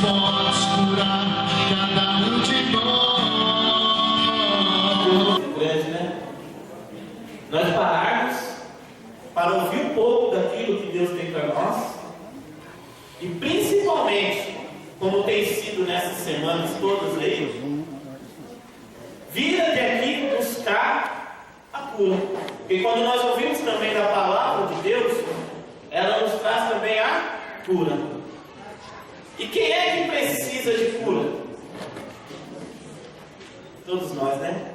podes curar cada um de nós. Grande, né? Nós pararmos para ouvir um pouco daquilo que Deus tem para nós, e principalmente, como tem sido nessas semanas todas aí, vir até aqui buscar a cura. Porque quando nós ouvimos também da palavra de Deus, ela nos traz também a cura. E quem é que precisa de cura? Todos nós, né?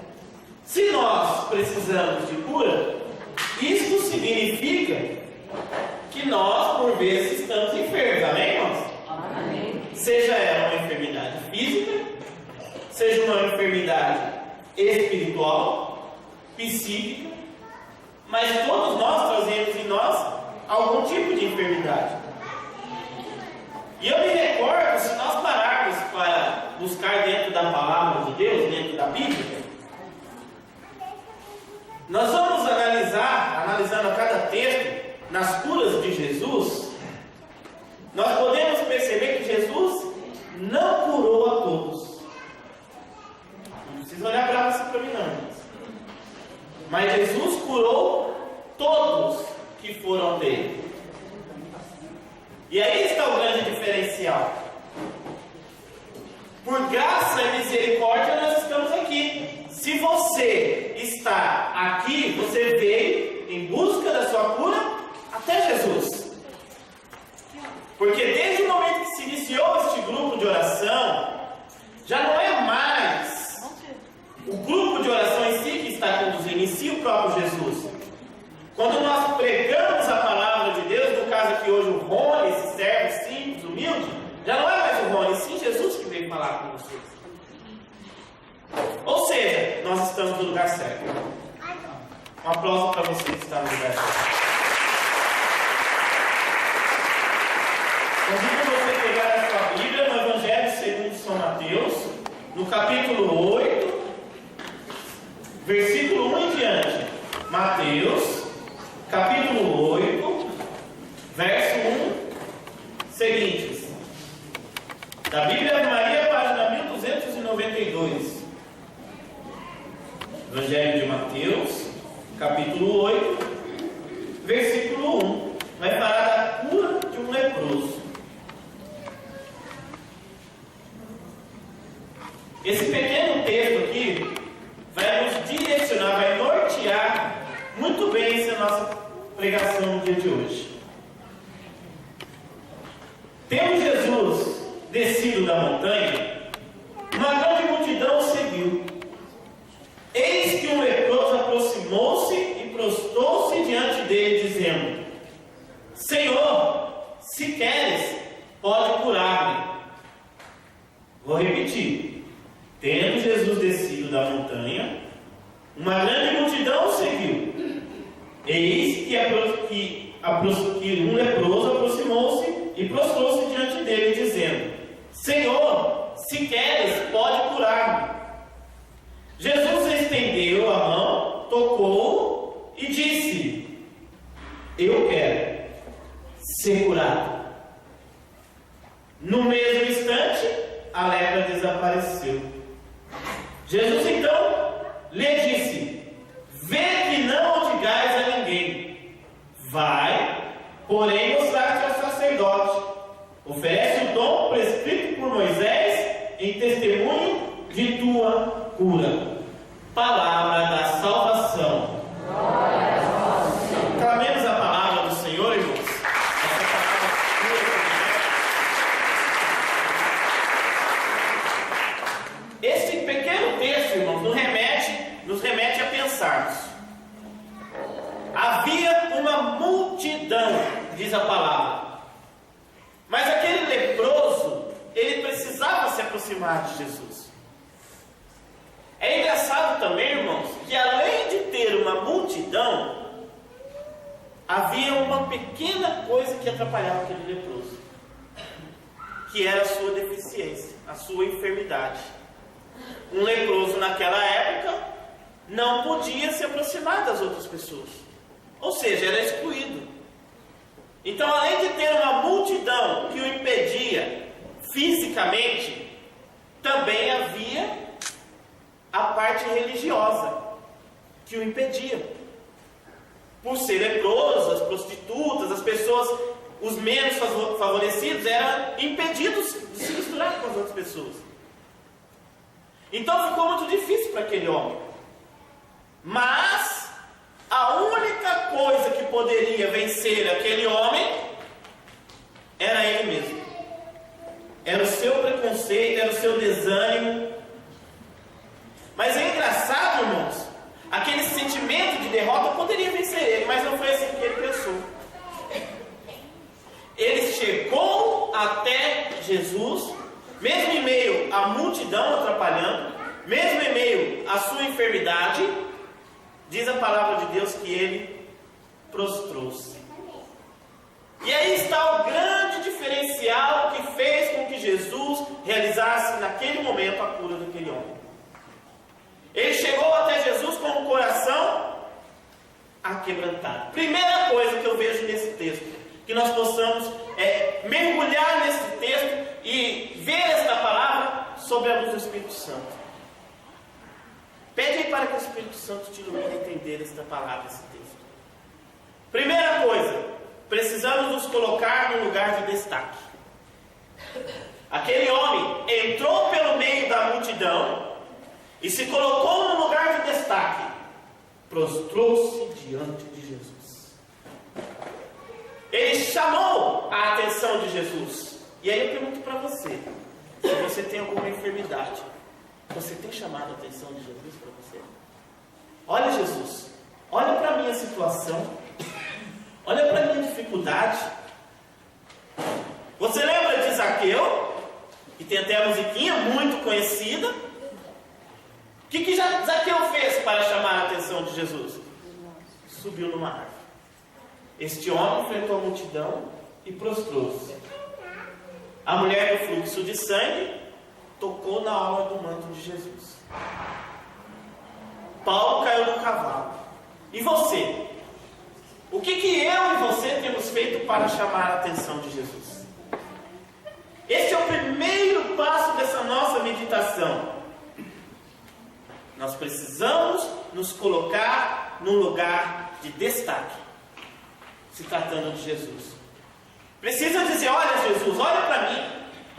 Se nós precisamos de cura, isso significa que nós, por vezes, estamos enfermos. Amém, irmãos? Amém. Seja ela uma enfermidade física, seja uma enfermidade espiritual, psíquica, mas todos nós trazemos em nós algum tipo de enfermidade. E eu me recordo, se nós pararmos para buscar dentro da palavra de Deus, dentro da Bíblia, nós vamos analisando a cada texto, nas curas de Jesus, nós podemos perceber que Jesus não curou a todos. Não precisa olhar para mim não. Mas Jesus curou todos que foram dele. E aí está o grande diferencial. Por graça e misericórdia nós estamos aqui. Se você está aqui, você veio em busca da sua cura até Jesus. Porque desde o momento que se iniciou este grupo de oração, já não é mais o grupo de oração em si que está conduzindo, em si o próprio Jesus. Quando nós pregamos a palavra de Deus, no caso aqui hoje o Rony, esse servo simples, humilde, já não é mais o Rony, sim Jesus que veio falar com vocês. Ou seja, nós estamos no lugar certo. Um aplauso para você que está no lugar certo. Convido você a pegar a sua Bíblia no Evangelho segundo São Mateus, no capítulo 8, versículo 1 em diante. Mateus, capítulo 8, verso 1, seguintes. Da Bíblia Ave Maria, página 1292. Evangelho de Mateus, capítulo 8, versículo 1. Vai falar da cura de um leproso. Esse pequeno texto aqui vai nos direcionar, vai nortear muito bem essa nossa pregação no dia de hoje. Tendo Jesus descido da montanha, uma grande multidão o seguiu. Eis que um leproso aproximou-se e prostou-se diante dele, dizendo: Senhor, se queres, pode curar-me. Vou repetir. Tendo Jesus descido da montanha, uma grande multidão o seguiu. Eis que um leproso aproximou-se e prostrou-se diante dele, dizendo: Senhor, se queres, pode curar-me. Jesus estendeu a mão, tocou-o e disse: Eu quero ser curado. No mesmo instante, a lepra desapareceu. Jesus então lhe disse: Vê que não o digais a ninguém. Vai, porém, mostrar-te ao sacerdote. Oferece o dom prescrito por Moisés em testemunho de tua cura. Palavra da salvação. Glória a Deus, Senhor. Clamemos a palavra do Senhor, irmãos. Esse pequeno texto, irmãos, nos remete a pensarmos. Havia uma multidão, diz a palavra. Mas aquele leproso, ele precisava se aproximar de Jesus. É engraçado também, irmãos, que além de ter uma multidão, havia uma pequena coisa que atrapalhava aquele leproso, que era a sua deficiência, a sua enfermidade. Um leproso naquela época não podia se aproximar das outras pessoas, ou seja, era excluído. Então, além de ter uma multidão que o impedia fisicamente, também havia a parte religiosa que o impedia. Por ser leproso, as prostitutas, as pessoas, os menos favorecidos, eram impedidos de se misturar com as outras pessoas. Então ficou muito difícil para aquele homem. Mas a única coisa que poderia vencer aquele homem era ele mesmo. Era o seu preconceito, era o seu desânimo. Mas é engraçado, irmãos, aquele sentimento de derrota poderia vencer ele, mas não foi assim que ele pensou. Ele chegou até Jesus, mesmo em meio à multidão atrapalhando, mesmo em meio à sua enfermidade, diz a palavra de Deus que ele prostrou-se. E aí está o grande diferencial que fez com que Jesus realizasse naquele momento a cura daquele homem. Ele chegou até Jesus com o coração aquebrantado. Primeira coisa que eu vejo nesse texto, que nós possamos mergulhar nesse texto e ver esta palavra sob a luz do Espírito Santo. Pede aí para que o Espírito Santo te ilumine a entender esta palavra, esse texto. Primeira coisa, precisamos nos colocar num lugar de destaque. Aquele homem entrou pelo meio da multidão e se colocou num lugar de destaque. Prostrou-se diante de Jesus. Ele chamou a atenção de Jesus. E aí eu pergunto para você, se você tem alguma enfermidade, você tem chamado a atenção de Jesus para você? Olha, Jesus, olha para a minha situação, olha para a minha dificuldade. Você lembra de Zaqueu, que tem até a musiquinha muito conhecida? O que Zaqueu fez para chamar a atenção de Jesus? Subiu numa árvore. Este homem enfrentou a multidão e prostrou-se. A mulher do fluxo de sangue tocou na orla do manto de Jesus. Paulo caiu do cavalo. E você? O que eu e você temos feito para chamar a atenção de Jesus? Este é o primeiro passo dessa nossa meditação. Nós precisamos nos colocar num lugar de destaque, se tratando de Jesus. Precisa dizer, olha Jesus, olha para mim,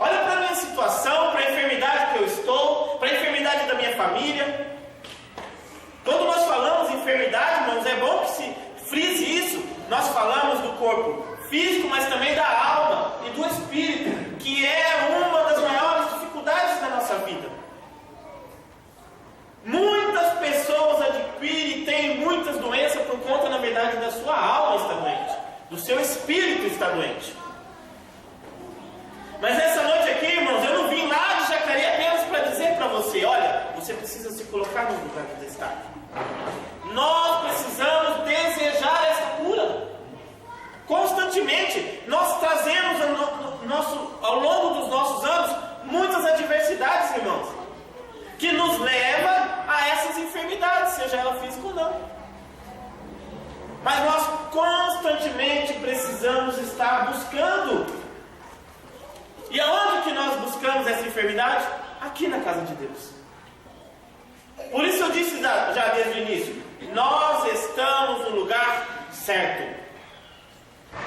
olha para a minha situação, para a enfermidade que eu estou, para a enfermidade da minha família. Quando nós falamos em enfermidade, irmãos, é bom que se frise isso. Nós falamos do corpo físico, mas também da alma e do espírito, que é uma das maiores dificuldades da nossa vida. Muitas pessoas adquirem e têm muitas doenças por conta, na verdade, da sua alma está doente, do seu espírito está doente. Mas nessa noite aqui, irmãos, eu não vim lá de Jacareí apenas para dizer para você, olha, você precisa se colocar no lugar de destaque. Nós precisamos desejar essa cura. Constantemente, nós trazemos ao longo dos nossos anos muitas adversidades, irmãos, que nos leva a essas enfermidades, seja ela física ou não. Mas nós constantemente precisamos estar buscando. E aonde que nós buscamos essa enfermidade? Aqui na casa de Deus. Por isso eu disse já desde o início, nós estamos no lugar certo.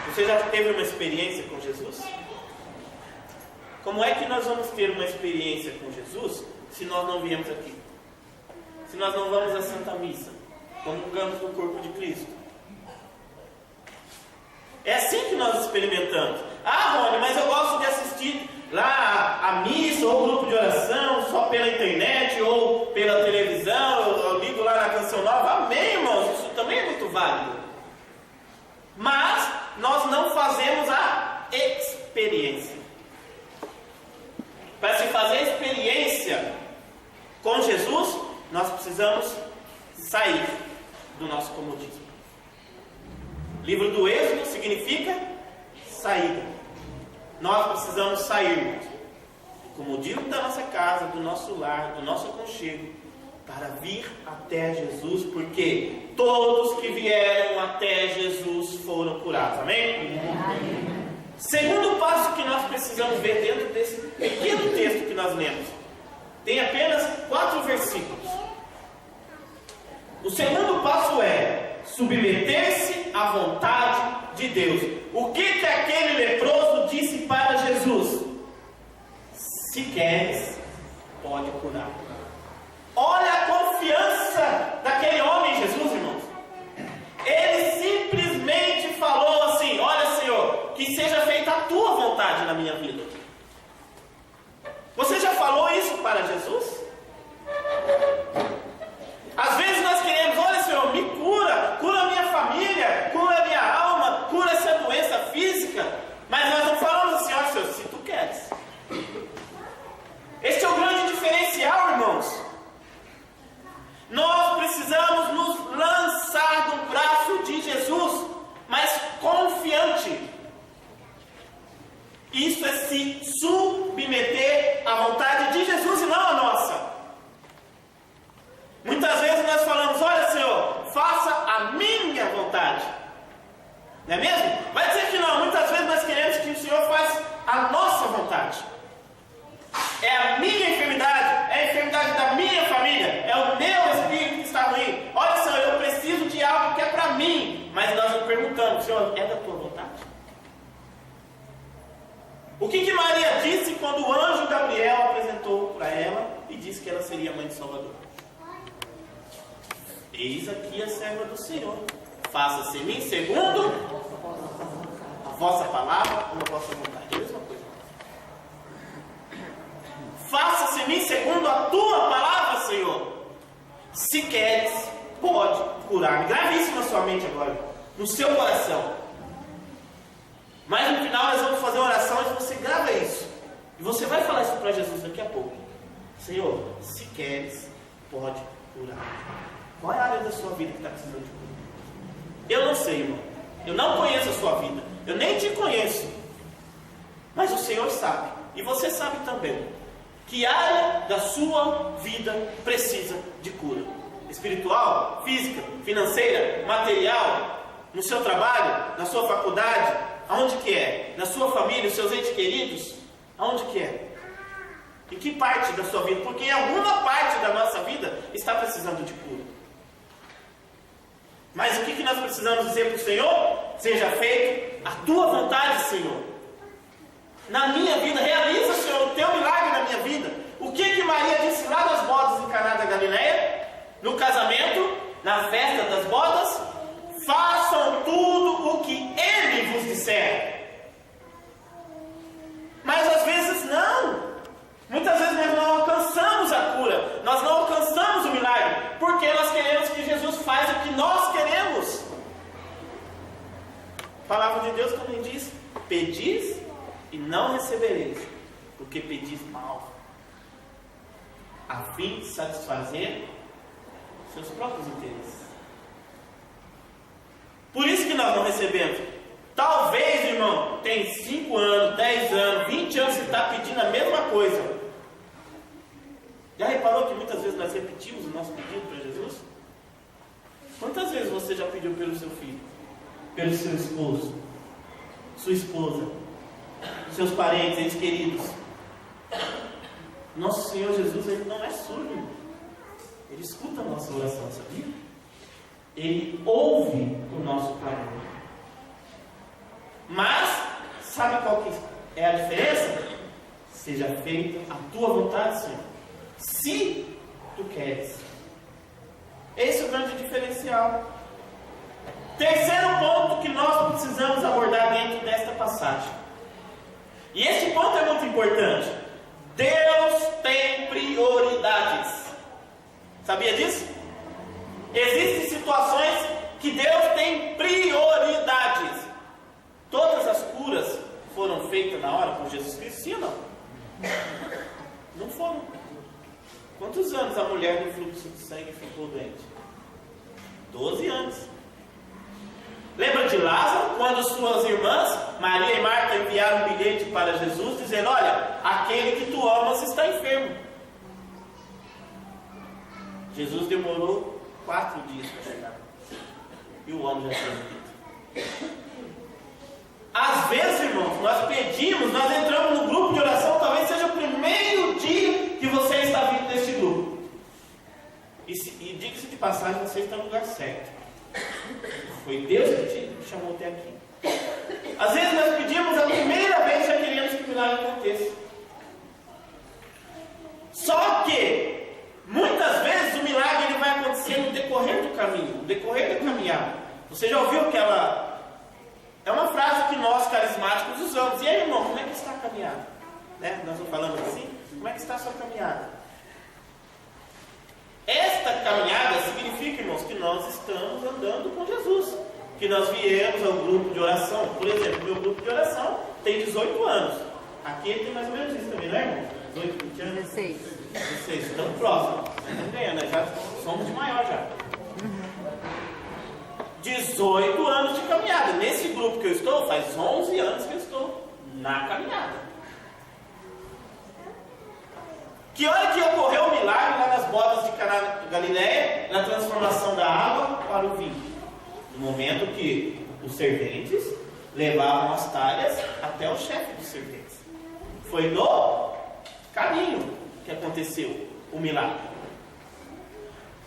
Você já teve uma experiência com Jesus? Como é que nós vamos ter uma experiência com Jesus se nós não viemos aqui? Se nós não vamos à Santa Missa, comungamos no corpo de Cristo? É assim que nós experimentamos. Ah, Rony, mas eu gosto de assistir lá a missa ou o grupo de oração só pela internet ou pela televisão, eu ligo lá na Canção Nova. Amém, irmãos, isso também é muito válido. Mas nós não fazemos a experiência. Para se fazer a experiência com Jesus, nós precisamos sair do nosso comodismo. Livro do Êxodo significa saída. Nós precisamos sair do comodismo da nossa casa, do nosso lar, do nosso aconchego, para vir até Jesus, porque todos que vieram até Jesus foram curados. Amém? Amém. Segundo passo que nós precisamos ver dentro desse nós lemos. Tem apenas 4 versículos. O segundo passo é submeter-se à vontade de Deus. O que aquele leproso disse para Jesus? Se queres, pode curar. Olha a confiança daquele homem em Jesus, irmãos. Ele simplesmente falou assim: olha, Senhor, que seja feita a tua vontade na minha vida. Você já falou isso para Jesus? Às vezes nós queremos: olha, Senhor, me cura, cura a minha família, cura a minha alma, cura essa doença física. Mas nós não falamos assim: olha, Senhor, se tu queres. Este é o grande diferencial, irmãos. Nós precisamos nos lançar no braço de Jesus, mas confiante. Isso é se submeter à vontade de Jesus e não à nossa. Muitas vezes nós falamos: olha, Senhor, faça a minha vontade. Não é mesmo? Vai dizer que não. Muitas vezes nós queremos que o Senhor faça a nossa vontade. É a minha enfermidade, é a enfermidade da minha família, é o meu espírito que está ruim. Olha, Senhor, eu preciso de algo que é para mim. Mas nós nos perguntamos: Senhor, é da tua vontade? O que Maria disse quando o anjo Gabriel apresentou para ela e disse que ela seria mãe de Salvador? Eis aqui a serva do Senhor, faça-se em mim segundo a vossa palavra ou a vossa vontade. É a mesma coisa. Faça-se em mim segundo a tua palavra, Senhor. Se queres, pode curar-me. Grave isso na sua mente agora, no seu coração. Mas no final nós vamos fazer uma oração e você grava isso. E você vai falar isso para Jesus daqui a pouco. Senhor, se queres, pode curar-me. Qual é a área da sua vida que está precisando de cura? Eu não sei, irmão. Eu não conheço a sua vida. Eu nem te conheço. Mas o Senhor sabe. E você sabe também. Que área da sua vida precisa de cura? Espiritual, física, financeira, material, no seu trabalho, na sua faculdade, aonde que é? Na sua família, os seus entes queridos, aonde que é? Em que parte da sua vida? Porque em alguma parte da nossa vida está precisando de cura. Mas o que nós precisamos dizer para o Senhor? Seja feita a tua vontade, Senhor. Na minha vida, realiza, Senhor, o teu milagre na minha vida. O que Maria disse lá nas bodas em Caná da Galileia? No casamento, na festa das bodas: façam tudo o que Ele vos disser. Mas às vezes não. Muitas vezes nós não alcançamos a cura. Nós não alcançamos o milagre. Porque nós queremos que Jesus faça o que nós queremos. A palavra de Deus também diz: pedis e não recebereis, porque pedis mal, a fim de satisfazer seus próprios interesses. Por isso que nós não recebemos. Talvez, irmão, tem 5 anos, 10 anos, 20 anos que está pedindo a mesma coisa. Já reparou que muitas vezes nós repetimos o nosso pedido para Jesus? Quantas vezes você já pediu pelo seu filho, pelo seu esposo, sua esposa, seus parentes, entes queridos? Nosso Senhor Jesus, Ele não é surdo. Ele escuta a nossa oração, sabia? Ele ouve o nosso clamor. Mas, sabe qual que é a diferença? Seja feita a tua vontade, Senhor, se tu queres. Esse é o grande diferencial. Terceiro ponto que nós precisamos abordar dentro desta passagem. E este ponto é muito importante. Deus tem prioridades. Sabia disso? Existem situações que Deus tem prioridades. Todas as curas foram feitas na hora por Jesus Cristo? Sim ou não? Não foram. Quantos anos a mulher do fluxo de sangue ficou doente? 12 anos. Lembra de Lázaro, quando suas irmãs, Maria e Marta, enviaram um bilhete para Jesus, dizendo: olha, aquele que tu amas está enfermo. Jesus demorou 4 dias para chegar. E o homem já tinha morrido. Às vezes, irmãos, nós pedimos, nós entramos no grupo de oração, talvez seja o primeiro dia Foi Deus que te chamou até aqui. Às vezes nós pedimos a primeira vez e já queremos que o milagre aconteça. Só que, muitas vezes o milagre ele vai acontecer no decorrer do caminho, no decorrer da caminhada. Você já ouviu aquela... É uma frase que nós carismáticos usamos. E aí, irmão, como é que está a caminhada? Né? Nós não falamos assim? Como é que está a sua caminhada? Esta caminhada significa, irmãos, que nós estamos andando com Jesus. Que nós viemos ao grupo de oração. Por exemplo, meu grupo de oração tem 18 anos. Aqui tem mais ou menos isso também, não é, irmão? 18, 20 anos? 16. Estamos próximos. Estamos ganhando, né? Já somos de maior já. 18 anos de caminhada. Nesse grupo que eu estou, faz 11 anos que eu estou na caminhada. Que hora que ocorreu o milagre lá nas bodas de Caná de Galileia, na transformação da água para o vinho? No momento que os serventes levavam as talhas até o chefe dos serventes. Foi no caminho que aconteceu o milagre.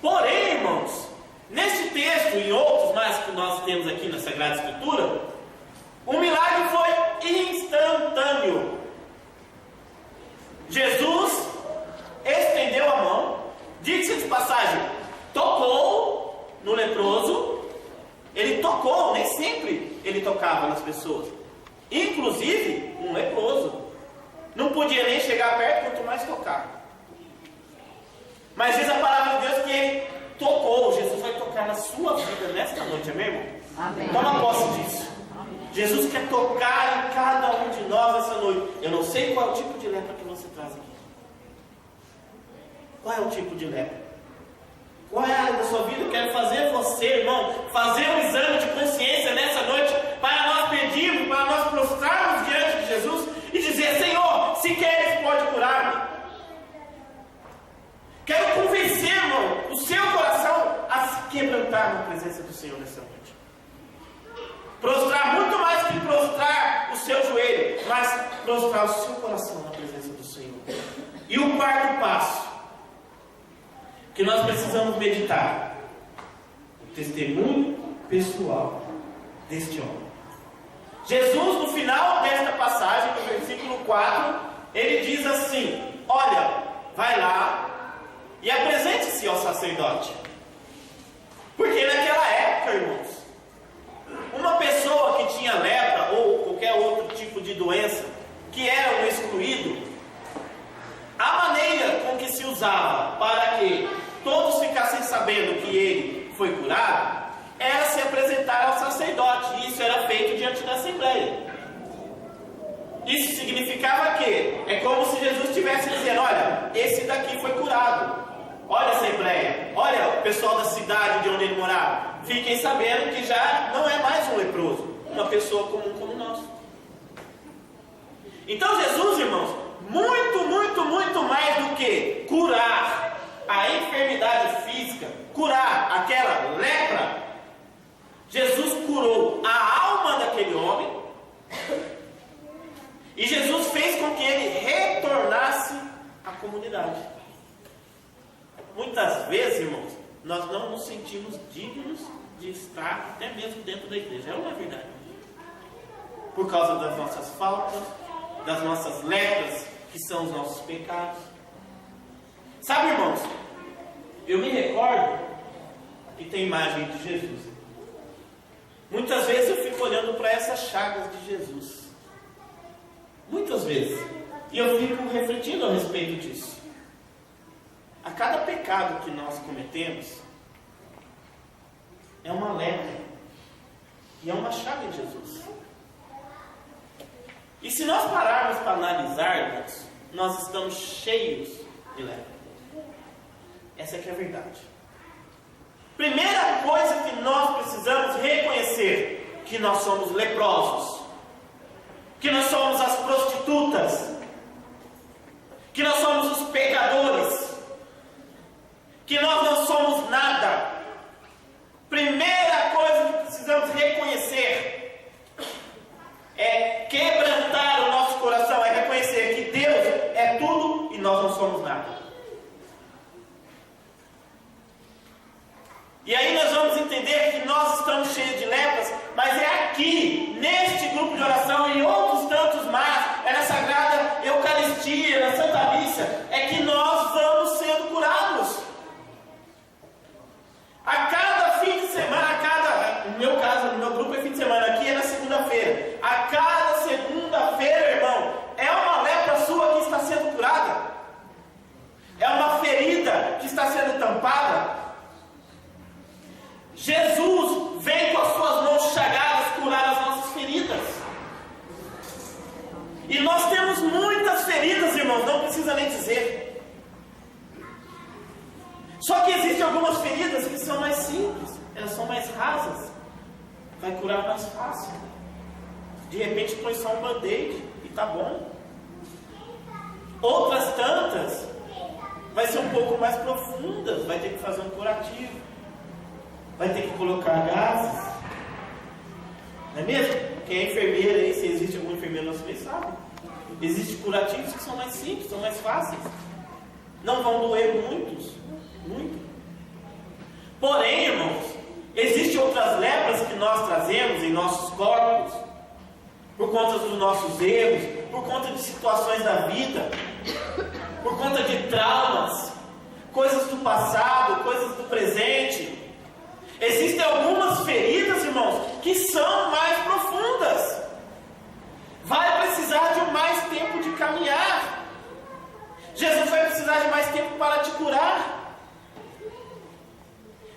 Porém, irmãos, neste texto e em outros mais que nós temos aqui na Sagrada Escritura, o milagre foi instantâneo. Jesus estendeu a mão, diga-se de passagem, tocou no leproso. Ele tocou, nem sempre ele tocava nas pessoas. Inclusive, um leproso não podia nem chegar perto, quanto mais tocar. Mas diz a palavra de Deus que ele tocou. Jesus vai tocar na sua vida nesta noite, amém, irmão? Amém. Toma posse disso. Jesus quer tocar em cada um de nós essa noite. Eu não sei qual é o tipo de lepra que você traz aqui. Qual é o tipo de lepra? Qual é a área da sua vida? Eu quero fazer você, irmão, fazer um exame de consciência nessa noite, para nós pedirmos, para nós prostrarmos diante de Jesus e dizer: Senhor, se queres, pode curar-me. Quero convencer, irmão, o seu coração a se quebrantar na presença do Senhor nessa noite. Prostrar muito mais que prostrar o seu joelho, mas prostrar o seu coração na presença do Senhor. E o quarto passo que nós precisamos meditar: o testemunho pessoal deste homem. Jesus, no final desta passagem, no versículo 4, ele diz assim: olha, vai lá e apresente-se ao sacerdote. Porque naquela época, irmãos, uma pessoa que tinha lepra ou qualquer outro tipo de doença que era um excluído, a maneira com que se usava para que todos ficassem sabendo que ele foi curado era se apresentar ao sacerdote. E isso era feito diante da assembleia. Isso significava que é como se Jesus estivesse dizendo: olha, esse daqui foi curado. Olha a assembleia, olha o pessoal da cidade de onde ele morava, fiquem sabendo que já não é mais um leproso, uma pessoa comum como nós. Então Jesus, irmãos, muito mais do que curar a enfermidade física, curar aquela lepra, Jesus curou a alma daquele homem, e Jesus fez com que ele retornasse à comunidade. Muitas vezes, irmãos, nós não nos sentimos dignos de estar até mesmo dentro da igreja. É uma verdade. Por causa das nossas faltas, das nossas lepras, que são os nossos pecados. Sabe, irmãos, eu me recordo que tem imagem de Jesus. Muitas vezes eu fico olhando para essas chagas de Jesus. Muitas vezes. E eu fico refletindo a respeito disso. A cada pecado que nós cometemos é uma lepra e é uma chaga em Jesus. E se nós pararmos para analisarmos, nós estamos cheios de lepra. Essa é que é a verdade. Primeira coisa que nós precisamos reconhecer: que nós somos leprosos, que nós somos as prostitutas, que nós somos os pecadores, que nós não somos nada. Primeira coisa que precisamos reconhecer é quebrantar o nosso coração, é reconhecer que Deus é tudo e nós não somos nada. E aí nós vamos entender que nós estamos cheios de lepra aqui, neste grupo de oração e em outros tantos mais, é na Sagrada Eucaristia, na Santa Missa, é que nós vamos sendo curados. A cada fim de semana, no meu caso, no meu grupo é fim de semana, aqui é na segunda-feira. A cada segunda-feira, irmão, é uma lepra sua que está sendo curada. É uma ferida que está sendo tampada. Jesus vem com as suas mãos chagadas curar as nossas feridas. E nós temos muitas feridas, irmãos, não precisa nem dizer. Só que existem algumas feridas que são mais simples, elas são mais rasas. Vai curar mais fácil. De repente põe só um band-aid e tá bom. Outras tantas vai ser um pouco mais profundas, vai ter que fazer um curativo, vai ter que colocar gases. Não é mesmo? Quem é enfermeira aí, se existe algum enfermeiro no nosso meio, sabe? Existem curativos que são mais simples, são mais fáceis. Não vão doer muito. Porém, irmãos, existem outras lepras que nós trazemos em nossos corpos, por conta dos nossos erros, por conta de situações da vida, por conta de traumas, coisas do passado, coisas do presente. Existem algumas feridas, irmãos, que são mais profundas. Vai precisar de mais tempo de caminhar. Jesus vai precisar de mais tempo para te curar.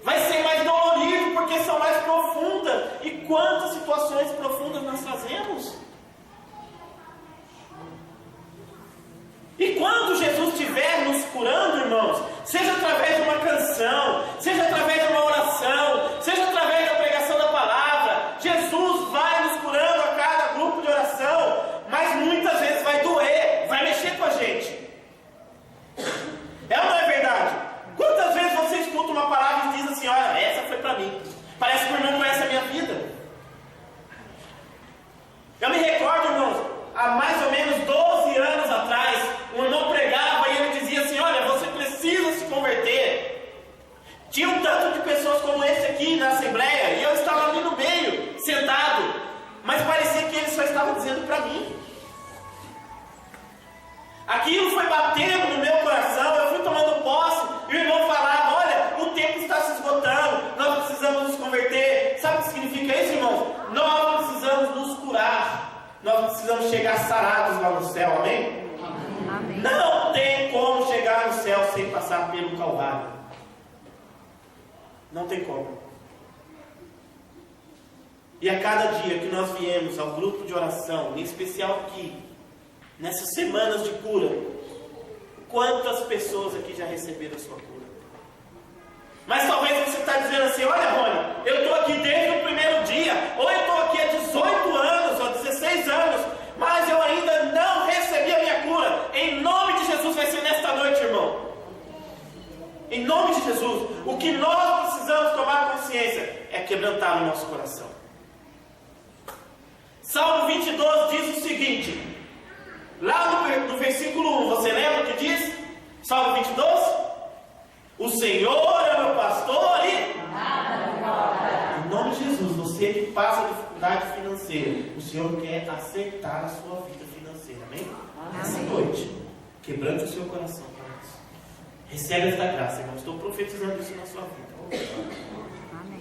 Vai ser mais dolorido porque são mais profundas. E quantas situações profundas nós trazemos? E quando Jesus estiver nos curando, irmãos, seja através de uma canção, seja através de uma oração, seja através da pregação da palavra, Jesus vai nos curando a cada grupo de oração, mas muitas vezes vai doer, vai mexer com a gente. É ou não é verdade? Quantas vezes você escuta uma palavra e diz assim: olha, essa foi para mim, parece que o irmão conhece a minha vida. Eu me recordo, irmãos, há mais ou menos 12 anos atrás, um irmão pregava e ele dizia assim: olha, você precisa se converter. Tinha um tanto de pessoas como esse aqui na Assembleia, e eu estava ali no meio, sentado, mas parecia que ele só estava dizendo para mim. Aquilo foi batendo no meu coração, eu fui tomando posse, e o irmão falava: olha, o tempo está se esgotando, nós precisamos nos converter. Sabe o que significa isso, irmãos? Nós precisamos nos curar, nós precisamos chegar sarados lá no céu, amém? Amém. Não tem como chegar no céu sem passar pelo Calvário. Não tem como. E a cada dia que nós viemos ao grupo de oração, em especial aqui, nessas semanas de cura, quantas pessoas aqui já receberam a sua cura? Mas talvez você está dizendo assim: olha, Rony, eu estou aqui desde o primeiro dia, ou eu estou aqui há 18 anos, ou 16 anos, mas eu ainda não recebi a minha cura. Em nome de Jesus, vai ser nesta noite, irmão. Em nome de Jesus, o que nós precisamos tomar consciência é quebrantar no nosso coração. Salmo 22 diz o seguinte, lá no versículo 1, você lembra o que diz? Salmo 22? O Senhor é meu pastor e em nome de Jesus, você que passa dificuldade financeira, o Senhor quer acertar a sua vida financeira, amém? Essa noite, quebrante o seu coração para isso. Recebe esta graça, irmão. Estou profetizando isso na sua vida.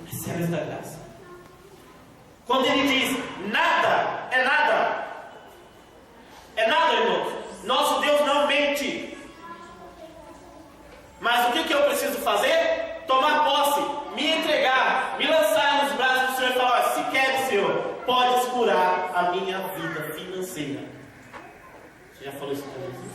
Recebe esta graça. Quando ele diz nada, é nada. É nada, irmãos. Nosso Deus não mente. Mas o que eu preciso fazer? Tomar posse, me entregar, me lançar nos braços do Senhor e falar: se quer, Senhor, podes curar a minha vida financeira. Você já falou isso para Jesus?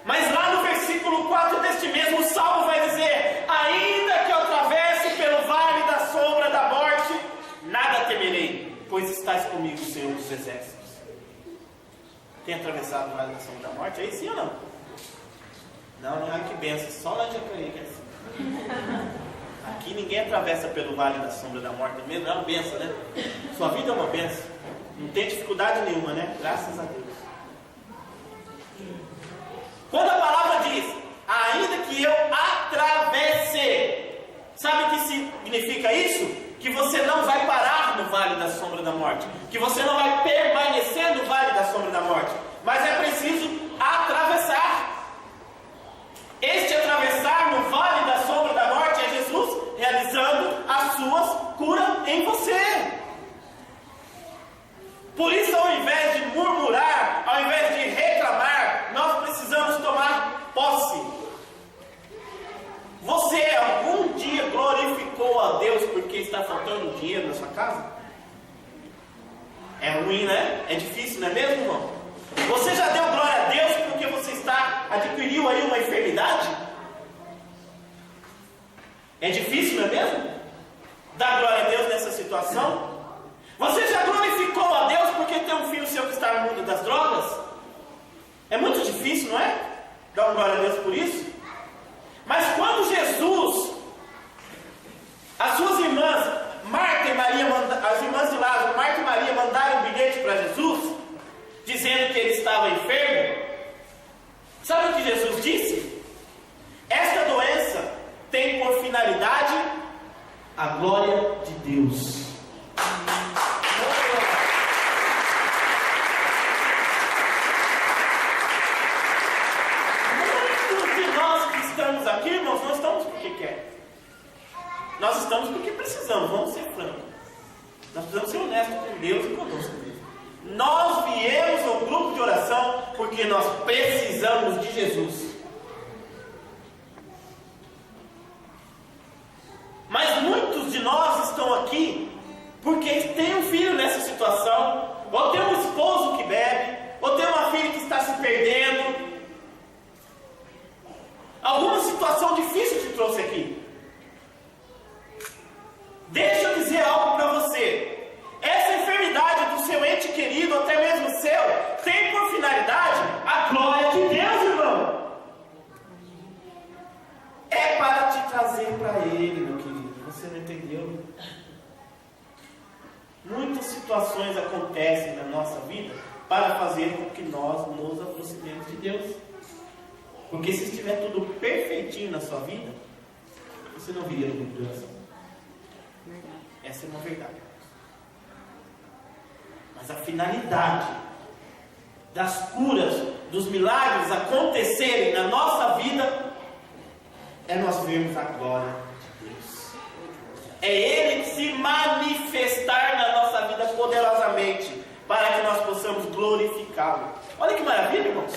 Mas lá no versículo 4 deste mesmo salmo vai dizer: ainda que eu atravesse pelo vale da sombra da morte, nada temerei, pois estás comigo, Senhor dos exércitos. Tem atravessado o vale da sombra da morte? Aí sim ou não? Não, ai que benção, só lá de Jacareí que é assim. Aqui ninguém atravessa pelo vale da sombra da morte mesmo, é uma benção, né? Sua vida é uma benção, não tem dificuldade nenhuma, né? Graças a Deus. Quando a palavra diz, ainda que eu atravesse, sabe o que significa isso? que você não vai parar no vale da sombra da morte, que você não vai permanecer no vale da sombra da morte, mas é preciso atravessar. Este atravessar no vale da sombra da morte é Jesus realizando as suas curas em você. Por isso, ao invés de murmurar, ao invés de reclamar, nós precisamos tomar posse. Você algum dia glorificou a Deus porque está faltando dinheiro na sua casa? É ruim, né? É difícil, não é mesmo, irmão? Você já deu glória a Deus porque você adquiriu aí uma enfermidade? É difícil, não é mesmo? Dar glória a Deus nessa situação? Você já glorificou a Deus porque tem um filho seu que está no mundo das drogas? É muito difícil, não é? Dar glória a Deus por isso? Mas quando Jesus, as suas irmãs, Marta e Maria, as irmãs de Lázaro, Marta e Maria mandaram um bilhete para Jesus, dizendo que ele estava enfermo, sabe o que Jesus disse? Esta doença tem por finalidade a glória de Deus. Muitos de nós que estamos aqui, irmãos, não estamos porque quer. Nós estamos porque precisamos, vamos ser francos. Nós precisamos ser honestos com Deus e conosco mesmo. Nós viemos ao grupo de oração porque nós precisamos de Jesus. Mas muitos de nós estão aqui porque tem um filho nessa situação, ou tem um esposo que bebe, ou tem uma filha que está se perdendo. Alguma situação difícil te trouxe aqui. Deixa eu dizer algo para você. Essa enfermidade do seu ente querido, até mesmo seu, tem por finalidade a glória de Deus, irmão. É para te trazer para Ele, meu querido. Você não entendeu? Muitas situações acontecem na nossa vida para fazer com que nós nos aproximemos de Deus. Porque se estiver tudo perfeitinho na sua vida, você não viria no grupo de oração. Essa é uma verdade. Mas a finalidade das curas, dos milagres acontecerem na nossa vida é nós vermos a glória de Deus. É Ele se manifestar na nossa vida poderosamente para que nós possamos glorificá-lo. Olha que maravilha, irmãos.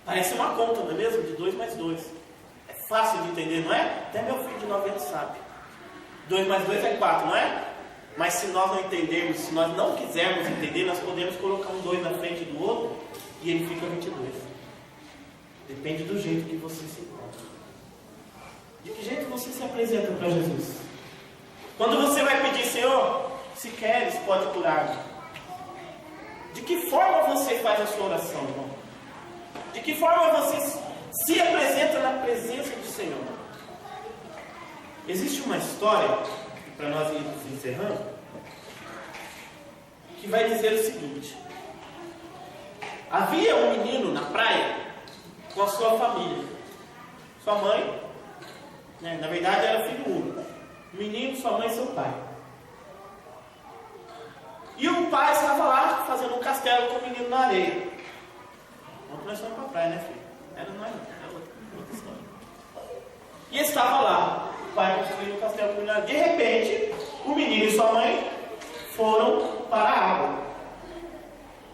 Parece uma conta, não é mesmo? De 2 mais 2. É fácil de entender, não é? Até meu filho de 9 anos sabe. 2 mais 2 é 4, não é? Mas se nós não entendermos, se nós não quisermos entender, nós podemos colocar um 2 na frente do outro e ele fica 22. Depende do jeito que você se encontra. De que jeito você se apresenta para Jesus? Quando você vai pedir, Senhor, se queres, pode curar-me. De que forma você faz a sua oração, irmão? De que forma você se apresenta na presença do Senhor? Existe uma história, para nós irmos encerrando, que vai dizer o seguinte: havia um menino na praia com a sua família. Sua mãe, na verdade era filho único. O menino, sua mãe e seu pai. E o pai estava lá fazendo um castelo com o menino na areia. Vamos nós fomos para a praia, né, filho? Era nós, era outra história. E estava lá, o pai construindo um castelo com o menino. De repente, o menino e sua mãe foram para a água.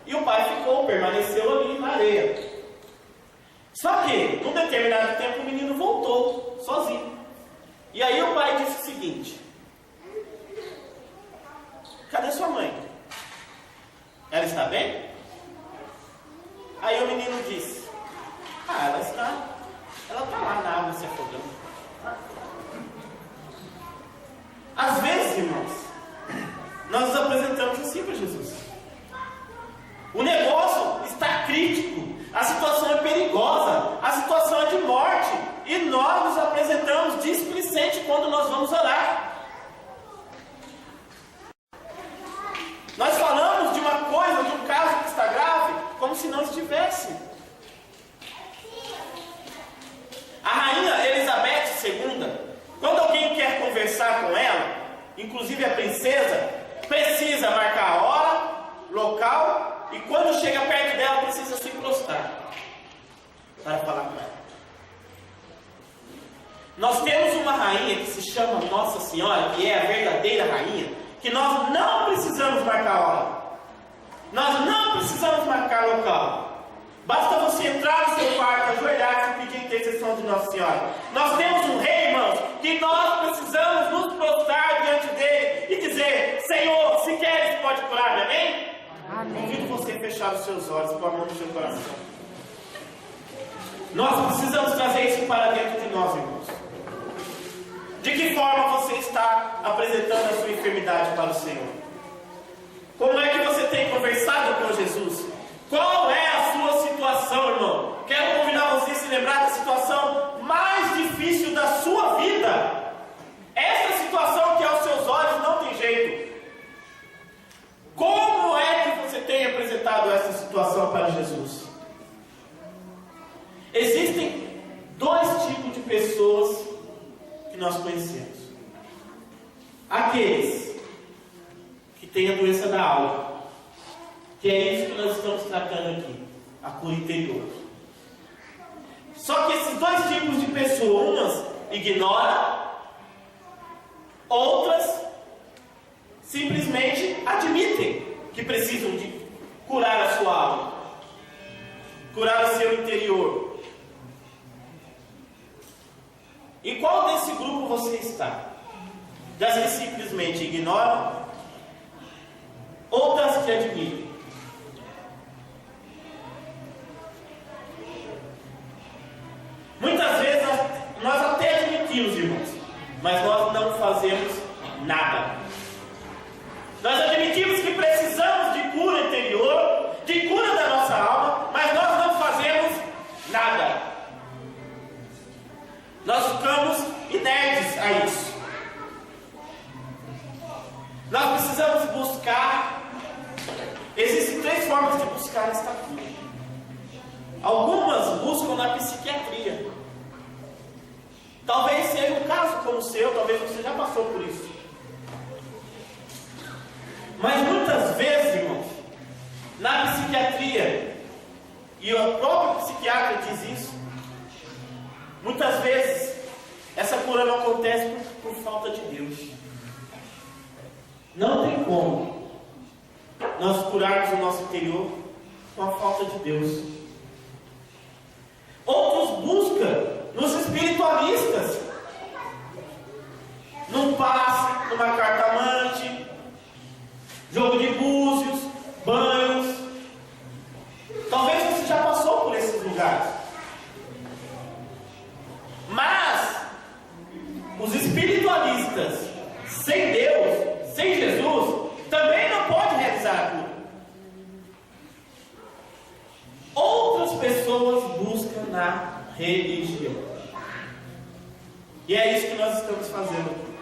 E o pai permaneceu ali na areia. Só que, num determinado tempo, o menino voltou sozinho. E aí o pai disse o seguinte: cadê sua mãe? Ela está bem? Aí o menino disse: ela está lá na água se afogando. Às vezes, irmãos, nós nos apresentamos assim para Jesus. O negócio está crítico, a situação é perigosa, a situação é de morte, e nós nos apresentamos displicente quando nós vamos orar. Nós falamos de uma coisa, de um caso que está grave, como se não estivesse. A rainha Elizabeth II, quando alguém quer conversar e quando chega perto dela precisa se prostrar para falar com ela. Nós temos uma rainha que se chama Nossa Senhora, que é a verdadeira rainha, que nós não precisamos marcar hora, nós não precisamos marcar local. Basta você entrar no seu quarto, ajoelhar e pedir intercessão de Nossa Senhora. Nós temos um rei, irmãos, que nós precisamos nos prostrar diante dele e dizer: Senhor, se queres, pode curar-me, amém? Amém. Convido você a fechar os seus olhos, pôr a mão no seu coração. Nós precisamos trazer isso para dentro de nós, irmãos. De que forma você está apresentando a sua enfermidade para o Senhor? Como é que você tem conversado com Jesus? Qual é a sua situação, irmão? Quero convidar você a se lembrar da situação mais difícil da sua vida. Essa situação que aos seus olhos não tem jeito. Como é que você tem apresentado essa situação para Jesus? Existem dois tipos de pessoas que nós conhecemos. Aqueles que têm a doença da alma, que é isso que nós estamos tratando aqui, a cura interior. Só que esses dois tipos de pessoas, umas ignoram, outras simplesmente admitem que precisam de curar a sua alma, curar o seu interior. Em qual desse grupo você está? Das que simplesmente ignoram, ou das que admitem? Muitas vezes nós até admitimos, irmãos, mas nós não fazemos nada. Nós admitimos que precisamos de cura interior, de cura da nossa alma, mas nós não fazemos nada. Nós ficamos inertes a isso. Nós precisamos buscar. Existem três formas de buscar esta cura. Algumas buscam na psiquiatria. Talvez seja um caso como o seu, talvez você já passou por isso. Mas muitas vezes, irmãos, na psiquiatria, e o próprio psiquiatra diz isso, muitas vezes essa cura não acontece por falta de Deus. Não tem como nós curarmos o nosso interior com a falta de Deus. Outros buscam nos espiritualistas, num passe, numa cartomante, jogo de búzios, banhos. Talvez você já passou por esses lugares. Mas os espiritualistas sem Deus, sem Jesus, também não podem realizar a cura. Outras pessoas buscam na religião. E é isso que nós estamos fazendo aqui.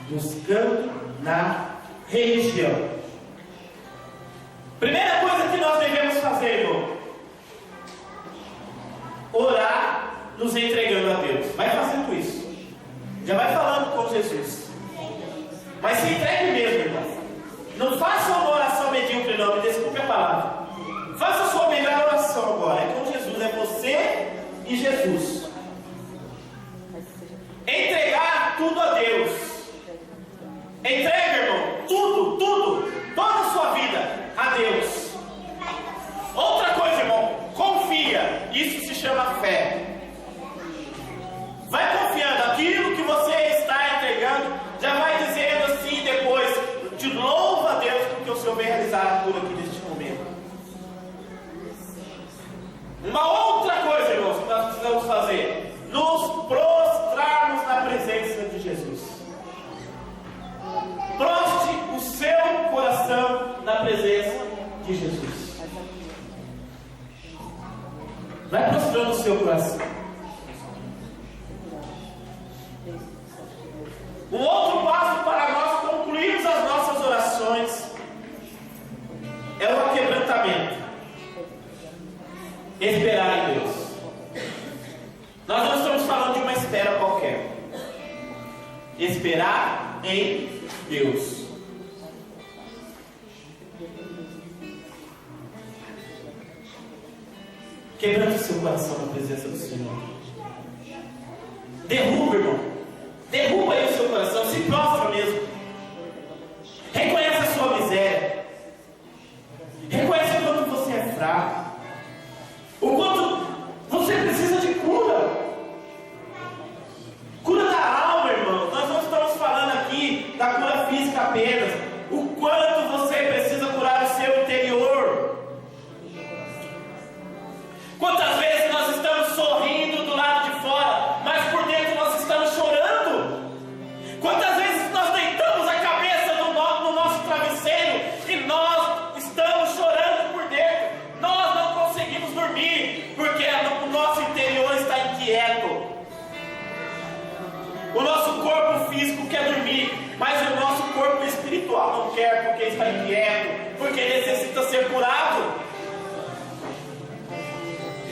Buscando na religião. Primeira coisa que nós devemos fazer, irmão: orar, nos entregando a Deus. Vai fazendo isso. Já vai falando com Jesus. Mas se entregue mesmo, irmão. Não faça uma oração medíocre, não. Me desculpe a palavra. Faça a sua melhor oração agora. É com Jesus. É você e Jesus. Entregar tudo a Deus. Entrega, irmão. Tudo. Toda a sua vida a Deus. Outra coisa, irmão. Confia. Isso se chama fé. Vai confiando. Aquilo que você está entregando, já vai dizendo assim depois: de louva a Deus porque o Senhor vem realizar a cura aqui neste momento. Uma outra coisa, irmãos, que nós precisamos fazer: nos prostrarmos na presença de Jesus. Proste o seu coração na presença de Jesus. Vai prostrando o seu coração. Um outro passo para nós concluirmos as nossas orações é o aquebrantamento. Esperar em Deus. Nós não estamos falando de uma espera qualquer. Esperar em Deus. Quebrante o seu coração na presença do Senhor. Derruba, irmão. Derruba aí o seu coração. Se prostra mesmo. Reconheça a sua miséria. Reconheça o quanto você é fraco. O quanto você precisa de cura. Cura da alma, irmão. Nós não estamos falando aqui da cura física apenas. O quanto você precisa curar o seu interior. Quantas vezes nós estamos sorrindo do lado de fora, mas por dentro nós estamos chorando? Quantas vezes nós deitamos a cabeça no nosso travesseiro e nós estamos chorando por dentro? Nós não conseguimos dormir porque o nosso interior está inquieto. O nosso corpo físico quer dormir, mas o nosso corpo espiritual não quer porque está inquieto, porque necessita ser curado.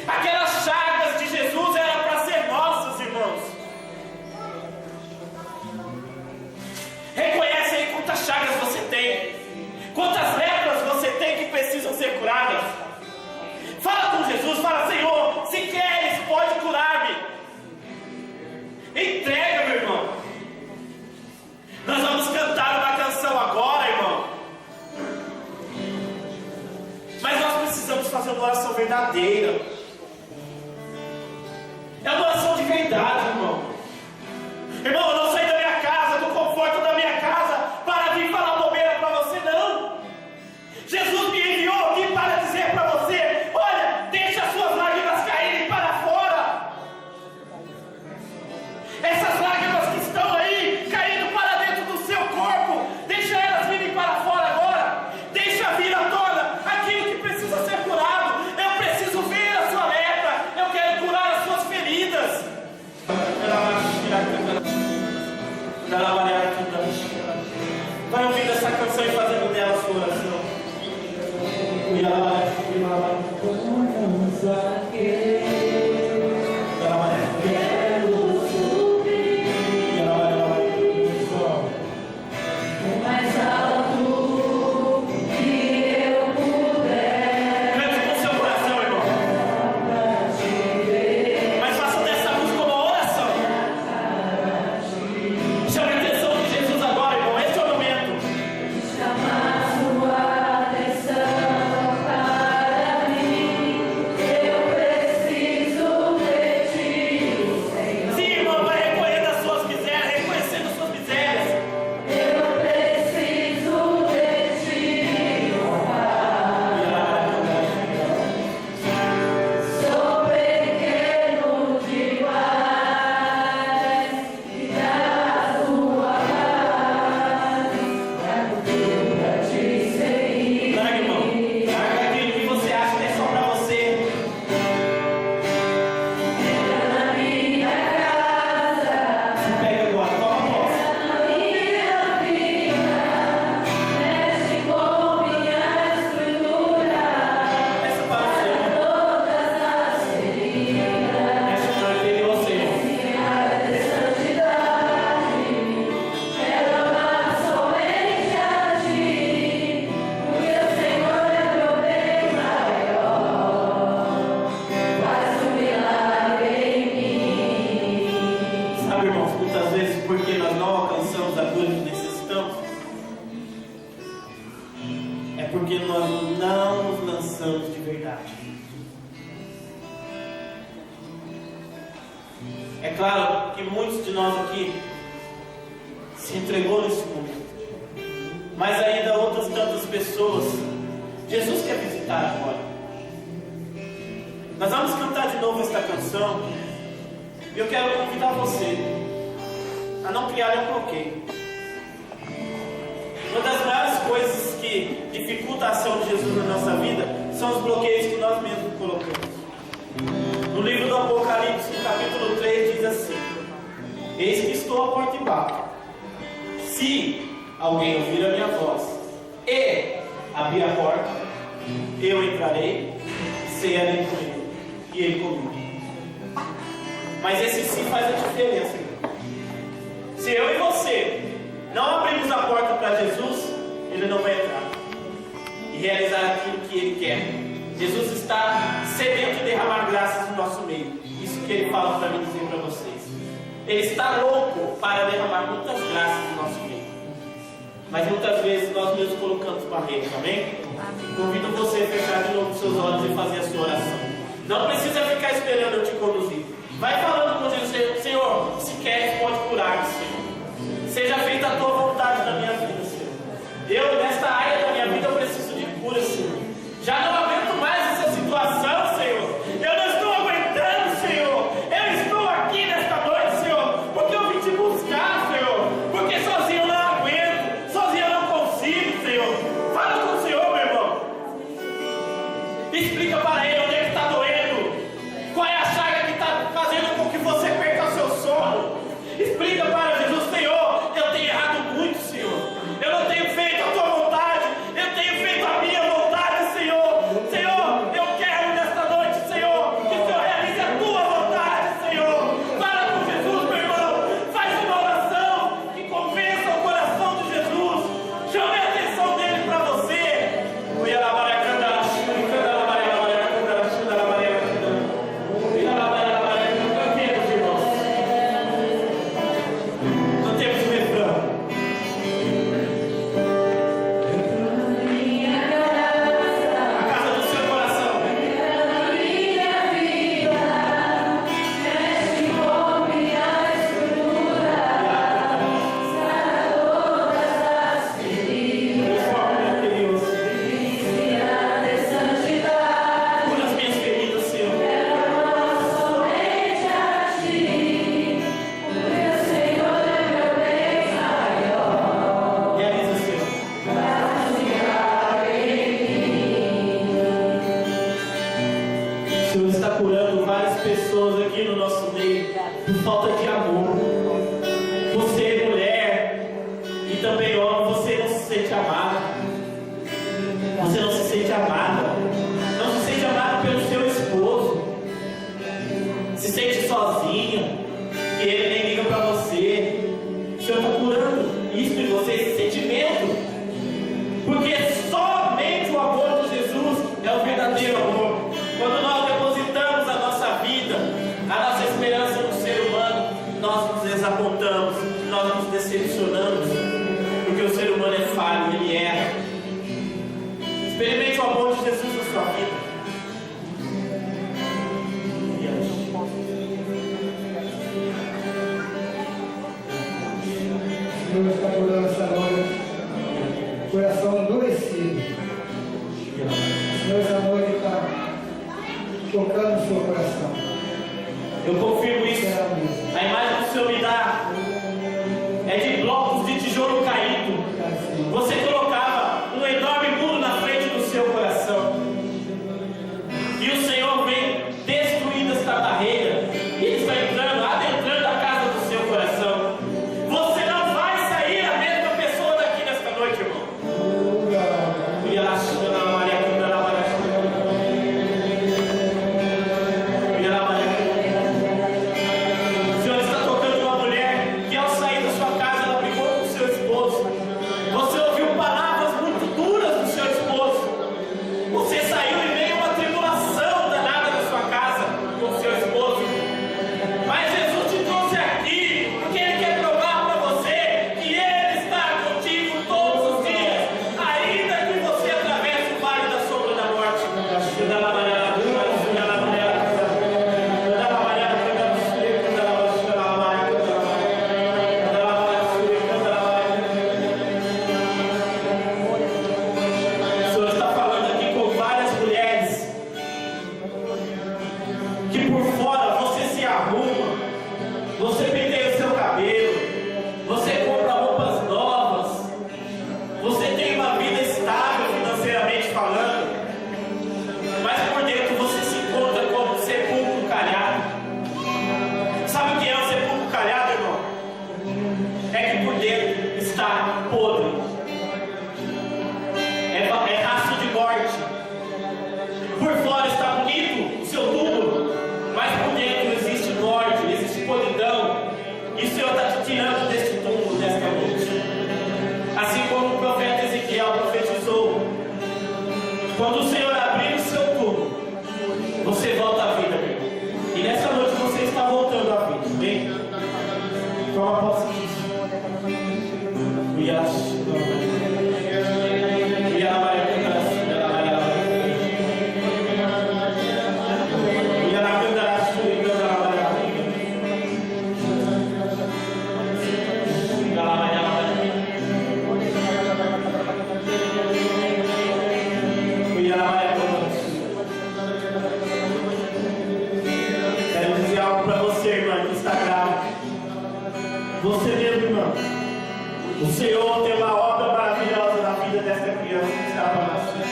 Aquelas chagas de Jesus eram para ser nossas, irmãos. Reconhece aí quantas chagas você tem, quantas lepras você tem que precisam ser curadas. Fala com Jesus, fala: Senhor, se queres, pode curar-me. Entrega, meu irmão. Nós vamos cantar uma canção agora, irmão. Mas nós precisamos fazer uma oração verdadeira. É uma oração de verdade, irmão. Irmão, eu não saí da minha casa, do conforto da minha casa, para vir falar bobeira para você, não. Jesus me enviou aqui para dizer para você: olha, deixa as suas lágrimas caírem para fora. Essas lágrimas que estão aí, caindo para dentro do seu corpo, deixa elas virem para fora agora. Deixa vir à tona aquilo que precisa ser curado. Eu preciso ver a sua lepra. Eu quero curar as suas feridas. Vai ouvindo essa canção e fazendo dela a sua oração. Porque nós não nos lançamos de verdade. É claro que muitos de nós aqui se entregou nesse momento, mas ainda outras tantas pessoas Jesus quer visitar agora. Nós vamos cantar de novo esta canção e eu quero convidar você a não criar um bloqueio. Uma das maiores coisas que dificulta a ação de Jesus na nossa vida são os bloqueios que nós mesmos colocamos. No livro do Apocalipse, no capítulo 3, diz assim: eis que estou à porta e bato. Se alguém ouvir a minha voz e abrir a porta, eu entrarei, cearei com ele e ele comigo. Mas esse sim faz a diferença. Se eu e você não abrimos a porta para Jesus, Ele não vai entrar e realizar aquilo que Ele quer. Jesus está sedento em derramar graças no nosso meio. Isso que Ele fala para mim dizer para vocês. Ele está louco para derramar muitas graças no nosso meio. Mas muitas vezes nós mesmos colocamos barreiras, amém? Convido você a fechar de novo os seus olhos e fazer a sua oração. Não precisa ficar esperando eu te conduzir. Vai falando com Jesus, Senhor, se queres pode curar-me, Senhor. Seja feita a tua vontade na minha vida, Senhor. Eu, nesta área da minha vida, eu preciso de cura, Senhor. Já não aguento mais essa situação, Senhor. Eu não estou aguentando, Senhor. Eu estou aqui nesta noite, Senhor, porque eu vim te buscar, Senhor. Porque sozinho eu não aguento, sozinho eu não consigo, Senhor. Fala com o Senhor, meu irmão. Explica para Ele onde Ele está doendo. Qual é a chaga que está fazendo com que você perca o seu sono. Explica para Jesus, Senhor, eu tenho errado muito, Senhor. Eu não tenho feito a tua vontade, eu tenho feito a minha vontade, Senhor. Senhor, eu quero nesta noite, Senhor, que o Senhor realize a tua vontade, Senhor. Fala com Jesus, meu irmão. Faz uma oração que convença o coração de Jesus. Chame a atenção dele para você. Não temos o refrão. A casa do seu coração. Cura as minhas feridas, Senhor. Realiza, Senhor. O Senhor está curando várias pessoas aqui no nosso meio por falta de amor. Você, mulher, e também homem, você não se sente amada. Você não se sente amada. Não se sente amada pelo seu esposo. Se sente sozinha, que ele nem liga para você. O Senhor está curando isso em você, esse sentimento. Porque somente o amor de Jesus é o verdadeiro amor. Quando nós depositamos a nossa vida, a nossa esperança no ser humano, nós nos desapontamos, nós nos decepcionamos. Porque o ser humano é falho, ele erra. Experimente o amor de Jesus na sua vida. O Senhor está curando essa noite, coração endurecido. O Senhor essa noite está tocando o seu coração. Eu confirmo isso. A imagem que o Senhor me dá é de blocos de tijolo caído. Você colocava um enorme muro na frente do seu coração. E o Senhor vem destruindo esta barreira. E Ele está entrando, adentrando a casa do seu coração. Você não vai sair a mesma pessoa daqui nesta noite, irmão. O Senhor está tocando uma mulher que ao sair da sua casa ela brigou com o seu esposo. Você ouviu palavras muito duras do seu esposo. Você saiu em meio a uma tribulação danada da sua casa com o seu esposo. Mas Jesus te trouxe aqui porque Ele quer provar para você que Ele está contigo todos os dias, ainda que você atravesse o vale da sombra da morte. O Senhor está falando aqui com várias mulheres que por fora você se arruma, você penteia o seu cabelo, você compra roupas novas, você tem uma vida estável financeiramente falando, mas por dentro você se encontra como um sepulcro calhado. Sabe o que é um sepulcro calhado, irmão? É que por dentro está podre. É rastro de morte. Por fora está bonito o seu túmulo, mas por dentro existe morte, existe podridão. E o Senhor está te tirando deste túmulo desta noite. Assim como o profeta Ezequiel profetizou. Quando o Senhor abrir o seu túmulo, O Senhor tem uma obra maravilhosa na vida dessa criança que está para nascer.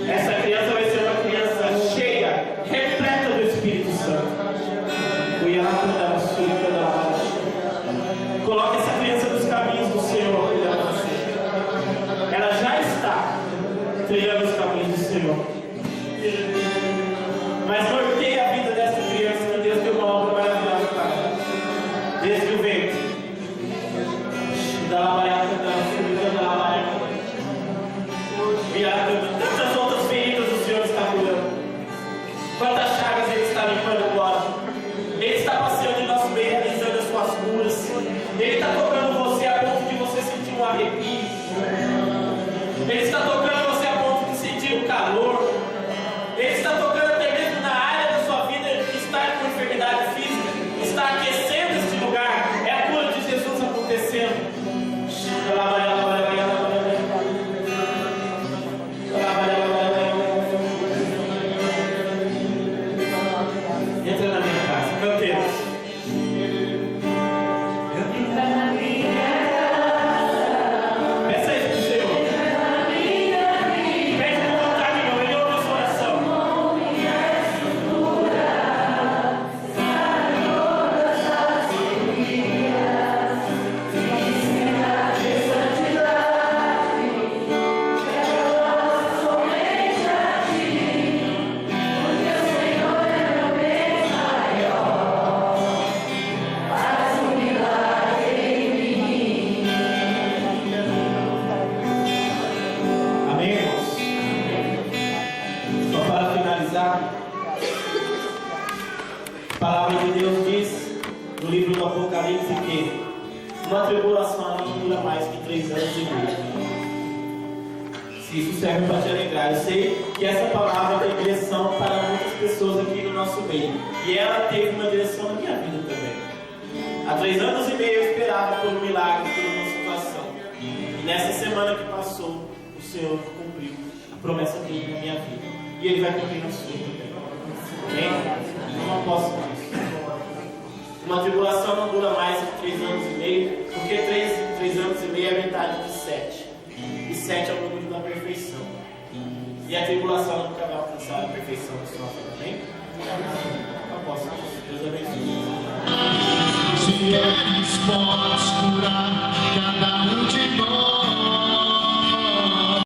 Essa criança vai ser uma criança cheia, repleta do Espírito Santo. Coloque essa criança nos caminhos do Senhor. Ela já está trilhando os caminhos do Senhor. Mas norteie a vida dessa criança, que Deus tem uma obra maravilhosa para ela. Desde o ventre. Tantas outras feridas o Senhor está curando. Quantas chagas Ele está limpando agora. Ele está passeando em nosso meio, realizando as suas curas. Ele está tocando você a ponto de você sentir um arrepio. Ele está tocando você a ponto de sentir o calor. Ele está tocando até mesmo na área da sua vida que está com enfermidade física. Está aquecendo este lugar. É a cura de Jesus acontecendo. Entra na minha casa, cantemos. Peça isso pro Senhor. Pede com vontade, irmão. Ele ouve o seu coração. Amém, irmãos? Só para finalizar, a palavra de Deus diz no livro do Apocalipse que uma tribulação não dura mais que 3 anos e meio. Se isso serve para te alegrar, eu sei que essa palavra tem direção para muitas pessoas aqui no nosso meio. E ela teve uma direção na minha vida também. Há 3 anos e meio eu esperava por um milagre, por uma situação. E nessa semana que passou, o Senhor cumpriu a promessa dele na minha vida. E Ele vai cumprir na sua também. Amém? Não posso mais. Uma tribulação não dura mais que 3 anos e meio, porque 3 anos e meio é metade de 7. E 7 é o número da perfeição. E a tribulação nunca vai alcançar a perfeição da sua vida. Amém? Não posso mais. Deus abençoe. Se eles podes curar cada um de